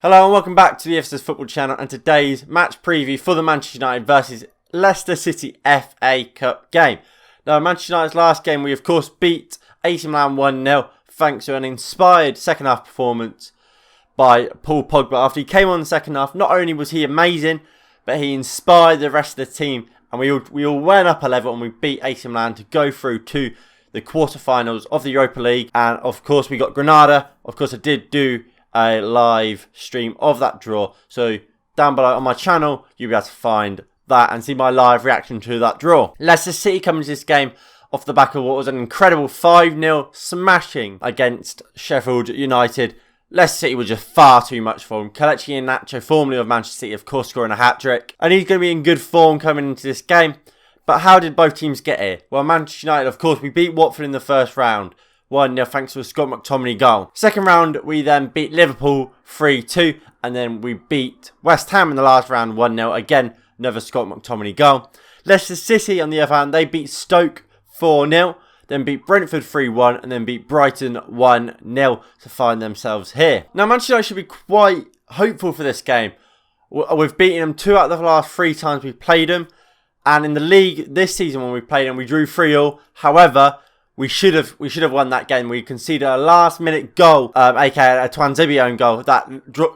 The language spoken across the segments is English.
Hello and welcome back to the FC's Football channel and today's match preview for the Manchester United versus Leicester City FA Cup game. Now, Manchester United's last game, we of course beat AC Milan 1-0 thanks to an inspired second half performance by Paul Pogba. After he came on in the second half, not only was he amazing, but he inspired the rest of the team and we all went up a level and we beat AC Milan to go through to the quarterfinals of the Europa League. And of course we got Granada. Of course I did do a live stream of that draw, so down below on my channel you'll be able to find that and see my live reaction to that draw. Leicester City coming to this game off the back of what was an incredible 5-0 smashing against Sheffield United. Leicester City was just far too much for him. Kelechi Iheanacho, formerly of Manchester City, of course scoring a hat-trick, and he's going to be in good form coming into this game. But how did both teams get here? Well, Manchester United, of course, we beat Watford in the first round 1-0 thanks to a Scott McTominay goal. Second round, we then beat Liverpool 3-2, and then we beat West Ham in the last round 1-0. Again, another Scott McTominay goal. Leicester City, on the other hand, they beat Stoke 4-0, then beat Brentford 3-1, and then beat Brighton 1-0 to find themselves here. Now, Manchester United should be quite hopeful for this game. We've beaten them 2 out of the last 3 times we've played them, and in the league this season when we played them, we drew 3-3. However, we should have won that game. We conceded a last-minute goal, aka a Twanzebe own goal, that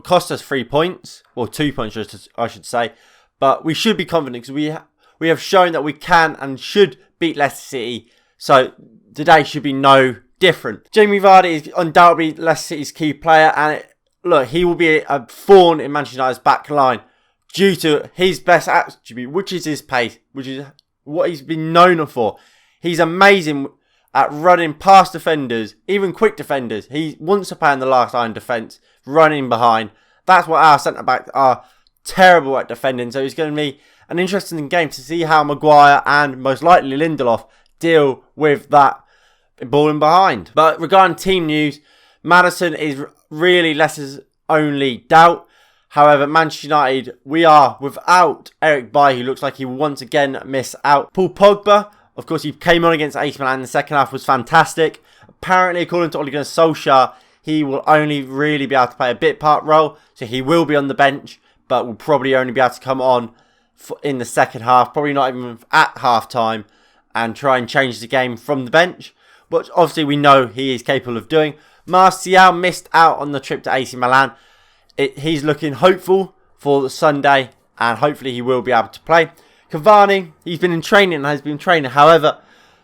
cost us 3 points, or 2 points, I should say. But we should be confident because we have shown that we can and should beat Leicester City. So today should be no different. Jamie Vardy is undoubtedly Leicester City's key player, and look, he will be a thorn in Manchester United's back line due to his best attribute, which is his pace, which is what he's been known for. He's amazing at running past defenders, even quick defenders. He wants to play in the last line defence, running behind. That's what our centre-backs are terrible at defending. So it's going to be an interesting game to see how Maguire and most likely Lindelof deal with that ball in behind. But regarding team news, Maddison is really Leicester's only doubt. However, Manchester United, we are without Eric Bailly, who looks like he will once again miss out. Paul Pogba, of course, he came on against AC Milan in the second half, was fantastic. Apparently, according to Ole Gunnar Solskjaer, he will only really be able to play a bit part role. So he will be on the bench, but will probably only be able to come on in the second half. Probably not even at half time and try and change the game from the bench. But obviously, we know he is capable of doing. Martial missed out on the trip to AC Milan. He's looking hopeful for the Sunday, and hopefully he will be able to play. Cavani, he's been in training and has been training. However,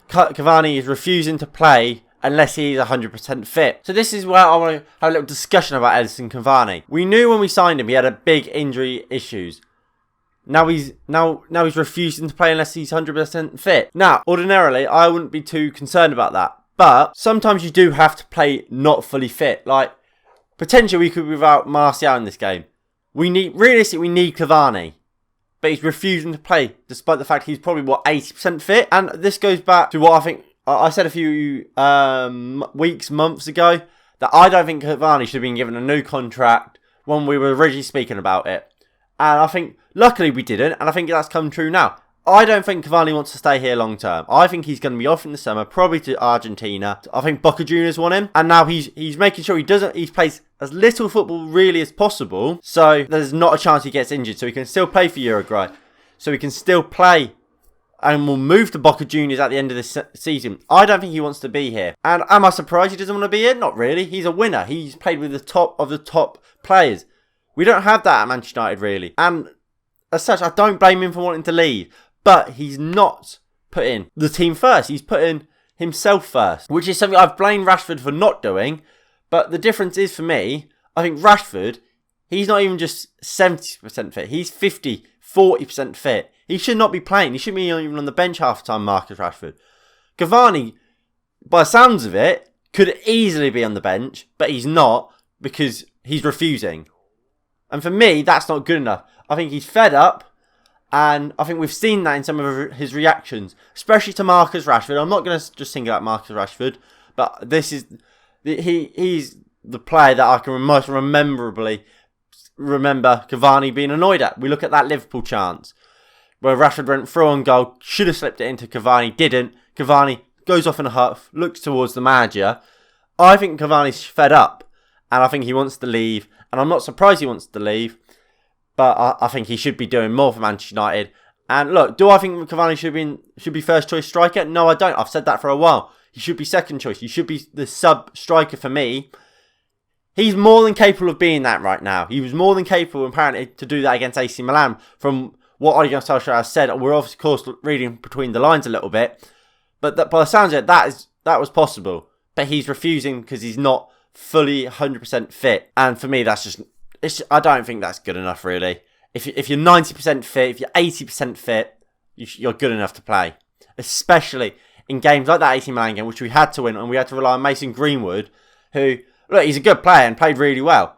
Cavani is refusing to play unless he's 100% fit. So this is where I want to have a little discussion about Edinson Cavani. We knew when we signed him he had a big injury issues. Now he's refusing to play unless he's 100% fit. Now, ordinarily, I wouldn't be too concerned about that. But sometimes you do have to play not fully fit. Like, potentially we could be without Martial in this game. Realistically, we need Cavani. But he's refusing to play, despite the fact he's probably, 80% fit? And this goes back to what I think I said a few months ago, that I don't think Cavani should have been given a new contract when we were originally speaking about it. And I think, luckily we didn't, and I think that's come true now. I don't think Cavani wants to stay here long term. I think he's going to be off in the summer, probably to Argentina. I think Boca Juniors want him, and now he's making sure he plays as little football really as possible, so there's not a chance he gets injured, so he can still play for Uruguay. So he can still play and will move to Boca Juniors at the end of this season. I don't think he wants to be here. And am I surprised he doesn't want to be here? Not really. He's a winner. He's played with the top of the top players. We don't have that at Manchester United, really. And as such, I don't blame him for wanting to leave. But he's not putting the team first. He's putting himself first, which is something I've blamed Rashford for not doing. But the difference is, for me, I think Rashford, he's not even just 70% fit. He's 50, 40% fit. He should not be playing. He shouldn't be even on the bench half the time, Marcus Rashford. Cavani, by the sounds of it, could easily be on the bench, but he's not because he's refusing. And for me, that's not good enough. I think he's fed up. And I think we've seen that in some of his reactions, especially to Marcus Rashford. I'm not going to just single out Marcus Rashford, but he's the player that I can most remember Cavani being annoyed at. We look at that Liverpool chance where Rashford went through on goal, should have slipped it into Cavani, didn't. Cavani goes off in a huff, looks towards the manager. I think Cavani's fed up, And I think he wants to leave. And I'm not surprised he wants to leave. But I think he should be doing more for Manchester United. And look, do I think Cavani should be first choice striker? No, I don't. I've said that for a while. He should be second choice. He should be the sub striker for me. He's more than capable of being that right now. He was more than capable, apparently, to do that against AC Milan. From what Ole Gunnar Solskjaer has said, we're of course reading between the lines a little bit. But by the sounds of it, that was possible. But he's refusing because he's not fully 100% fit. And for me, I don't think that's good enough, really. If you're 90% fit, if you're 80% fit, you're good enough to play. Especially in games like that AC Milan game, which we had to win, and we had to rely on Mason Greenwood, who, look, he's a good player and played really well.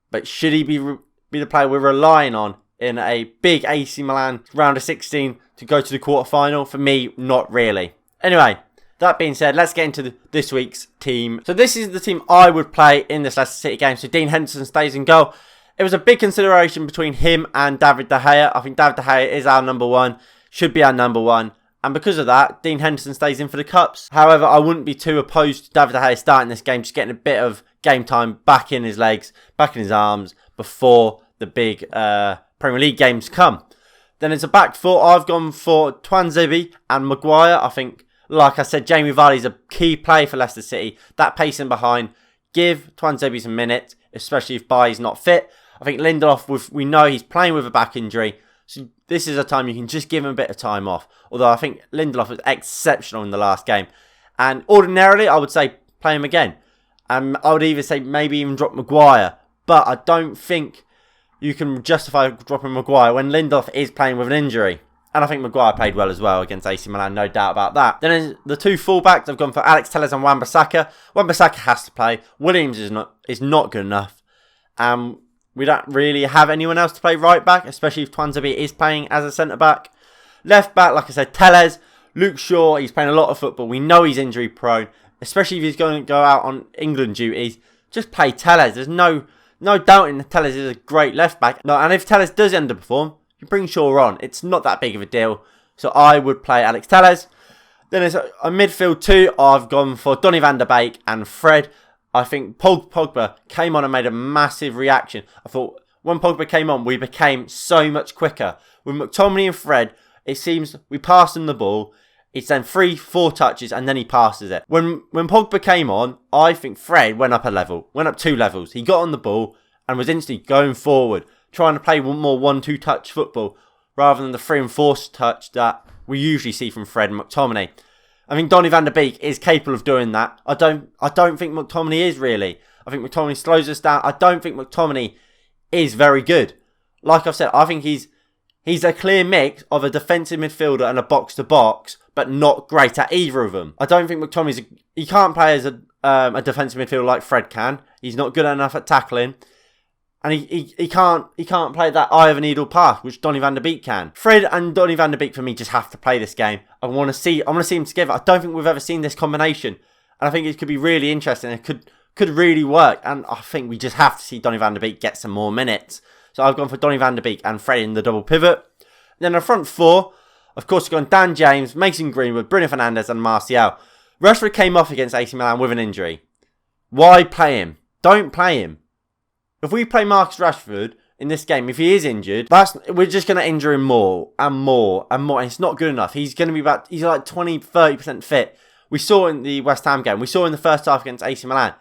But should he be the player we're relying on in a big AC Milan round of 16 to go to the quarterfinal? For me, not really. Anyway, that being said, let's get into this week's team. So this is the team I would play in this Leicester City game. So Dean Henderson stays in goal. It was a big consideration between him and David De Gea. I think David De Gea is our number one, should be our number one. And because of that, Dean Henderson stays in for the Cups. However, I wouldn't be too opposed to David De Gea starting this game, just getting a bit of game time back in his legs, back in his arms, before the big Premier League games come. Then as a back four, I've gone for Tuanzebe and Maguire. I think, like I said, Jamie Vardy's a key player for Leicester City. That pacing behind, give Tuanzebe some minutes, especially if Bailly's not fit. I think Lindelof, we know he's playing with a back injury. So this is a time you can just give him a bit of time off. Although I think Lindelof was exceptional in the last game. And ordinarily, I would say play him again. I would even say maybe even drop Maguire. But I don't think you can justify dropping Maguire when Lindelof is playing with an injury. And I think Maguire played well as well against AC Milan, no doubt about that. Then in the two fullbacks, I've gone for Alex Telles and Wan-Bissaka. Wan-Bissaka has to play. Williams is not good enough. We don't really have anyone else to play right back, especially if Tuanzebe is playing as a centre back. Left back, like I said, Telles. Luke Shaw, he's playing a lot of football. We know he's injury prone, especially if he's going to go out on England duties. Just play Telles. There's no doubting that Telles is a great left back. No, and if Telles does underperform, you bring Shaw on. It's not that big of a deal. So I would play Alex Telles. Then as a midfield two, I've gone for Donny van der Beek and Fred. I think Pogba came on and made a massive reaction. I thought when Pogba came on, we became so much quicker. With McTominay and Fred, it seems we passed him the ball. It's then 3-4 touches and then he passes it. When Pogba came on, I think Fred went up 2 levels. He got on the ball and was instantly going forward, trying to play more 1-2 touch football rather than the 3 and 4 touch that we usually see from Fred and McTominay. I think Donny van der Beek is capable of doing that. I don't think McTominay is really. I think McTominay slows us down. I don't think McTominay is very good. Like I've said, I think he's a clear mix of a defensive midfielder and a box-to-box, but not great at either of them. I don't think McTominay's... He can't play as a defensive midfielder like Fred can. He's not good enough at tackling. And he can't play that eye of a needle pass, which Donny van der Beek can. Fred and Donny van der Beek, for me, just have to play this game. I want to see them together. I don't think we've ever seen this combination. And I think it could be really interesting. It could really work. And I think we just have to see Donny van der Beek get some more minutes. So I've gone for Donny van der Beek and Fred in the double pivot. Then the front four, of course, we've gone Dan James, Mason Greenwood, Bruno Fernandes and Martial. Rashford came off against AC Milan with an injury. Why play him? Don't play him. If we play Marcus Rashford in this game, if he is injured, we're just going to injure him more and more and more. And it's not good enough. He's going to be he's like 20-30% fit. We saw in the West Ham game. We saw in the first half against AC Milan.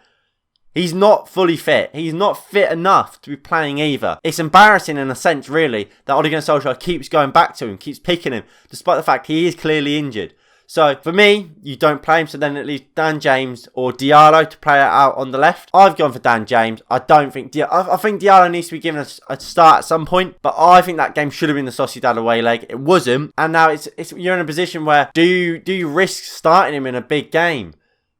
He's not fully fit. He's not fit enough to be playing either. It's embarrassing in a sense, really, that Ole Gunnar Solskjaer keeps going back to him, keeps picking him, despite the fact he is clearly injured. So, for me, you don't play him, so then it leaves Dan James or Diallo to play out on the left. I've gone for Dan James. I think Diallo needs to be given a start at some point, but I think that game should have been the Sociedad away leg. It wasn't, and now you're in a position where do you risk starting him in a big game?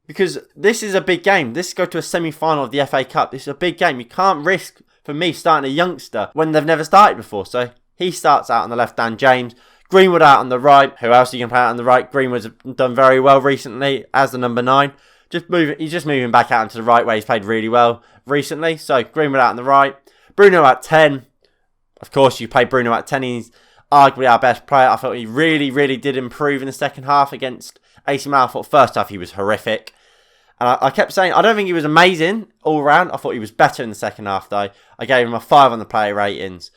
Because this is a big game. This is go to a semi-final of the FA Cup. This is a big game. You can't risk, for me, starting a youngster when they've never started before. So, he starts out on the left, Dan James. Greenwood out on the right. Who else are you can play out on the right? Greenwood's done very well recently as the number 9. He's just moving back out into the right where he's played really well recently. So Greenwood out on the right. Bruno at 10. Of course, you play Bruno at 10. He's arguably our best player. I thought he really, really did improve in the second half against AC Milan. I thought first half he was horrific. And I kept saying, I don't think he was amazing all round. I thought he was better in the second half, though. I gave him a 5 on the player ratings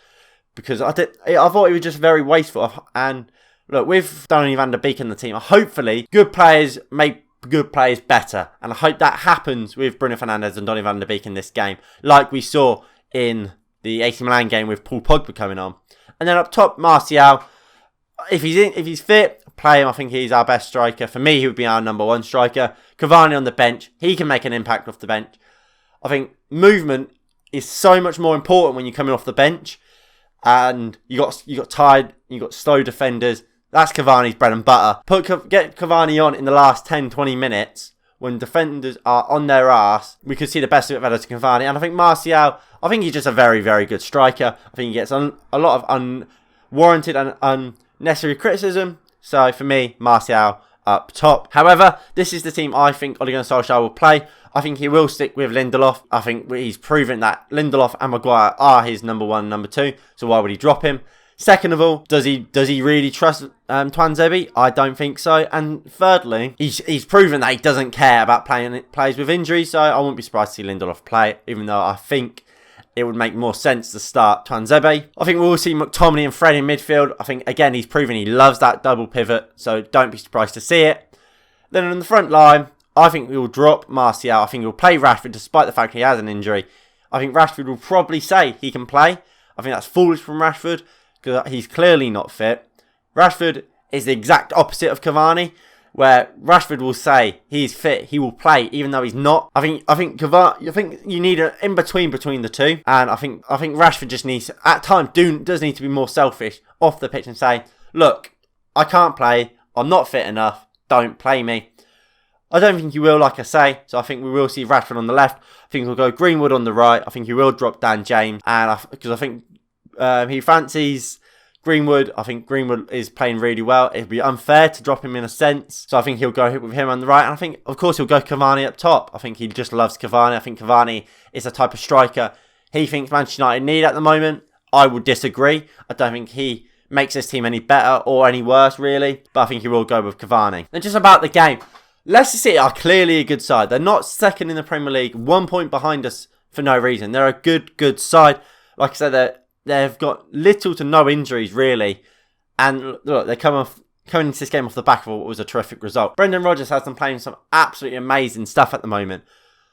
because I thought he was just very wasteful. And look, with Donny van der Beek in the team, hopefully good players make good players better. And I hope that happens with Bruno Fernandes and Donny van der Beek in this game, like we saw in the AC Milan game with Paul Pogba coming on. And then up top, Martial. If he's fit, play him. I think he's our best striker. For me, he would be our number 1 striker. Cavani on the bench. He can make an impact off the bench. I think movement is so much more important when you're coming off the bench. And you got tired. You got slow defenders. That's Cavani's bread and butter. Get Cavani on in the last 10, 20 minutes when defenders are on their arse. We could see the best of it better to Cavani. And I think Martial, I think he's just a very, very good striker. I think he gets a lot of unwarranted and unnecessary criticism. So for me, Martial up top. However, this is the team I think Ole Gunnar Solskjaer will play. I think he will stick with Lindelof. I think he's proven that Lindelof and Maguire are his number 1 and number 2. So why would he drop him? Second of all, does he really trust Tuanzebe? I don't think so. And thirdly, he's proven that he doesn't care about players with injuries. So I wouldn't be surprised to see Lindelof play, even though I think it would make more sense to start Tuanzebe. I think we'll see McTominay and Fred in midfield. I think, again, he's proven he loves that double pivot. So don't be surprised to see it. Then on the front line, I think we will drop Martial. I think he'll play Rashford despite the fact he has an injury. I think Rashford will probably say he can play. I think that's foolish from Rashford because he's clearly not fit. Rashford is the exact opposite of Cavani, where Rashford will say he's fit, he will play, even though he's not. I think you need an in between the two, and I think Rashford just needs at times does need to be more selfish off the pitch and say, look, I can't play, I'm not fit enough, don't play me. I don't think he will, like I say, so I think we will see Rashford on the left. I think he'll go Greenwood on the right. I think he will drop Dan James, and because I think he fancies Greenwood. I think Greenwood is playing really well. It'd be unfair to drop him in a sense. So I think he'll go with him on the right. And I think, of course, he'll go Cavani up top. I think he just loves Cavani. I think Cavani is the type of striker he thinks Manchester United need at the moment. I would disagree. I don't think he makes this team any better or any worse, really. But I think he will go with Cavani. And just about the game. Leicester City are clearly a good side. They're not second in the Premier League. 1 point behind us for no reason. They're a good side. Like I said, they've got little to no injuries, really. And look, they're coming into this game off the back of what was a terrific result. Brendan Rodgers has them playing some absolutely amazing stuff at the moment.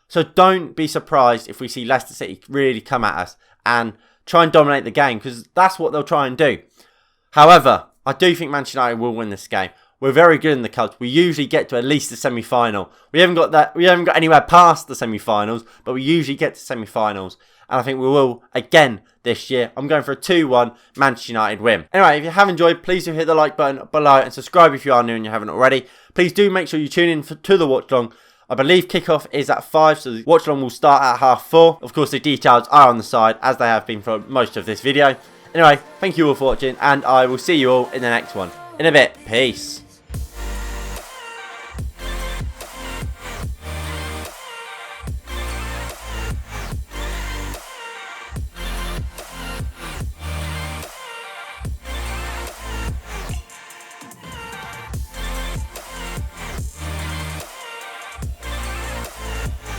So don't be surprised if we see Leicester City really come at us and try and dominate the game, because that's what they'll try and do. However, I do think Manchester United will win this game. We're very good in the clubs. We usually get to at least the semi-final. We haven't got anywhere past the semi-finals, but we usually get to semi-finals. And I think we will again this year. I'm going for a 2-1 Manchester United win. Anyway, if you have enjoyed, please do hit the like button below and subscribe if you are new and you haven't already. Please do make sure you tune in to the watch along. I believe kickoff is at 5, so the watch along will start at 4:30. Of course, the details are on the side, as they have been for most of this video. Anyway, thank you all for watching, and I will see you all in the next one. In a bit. Peace.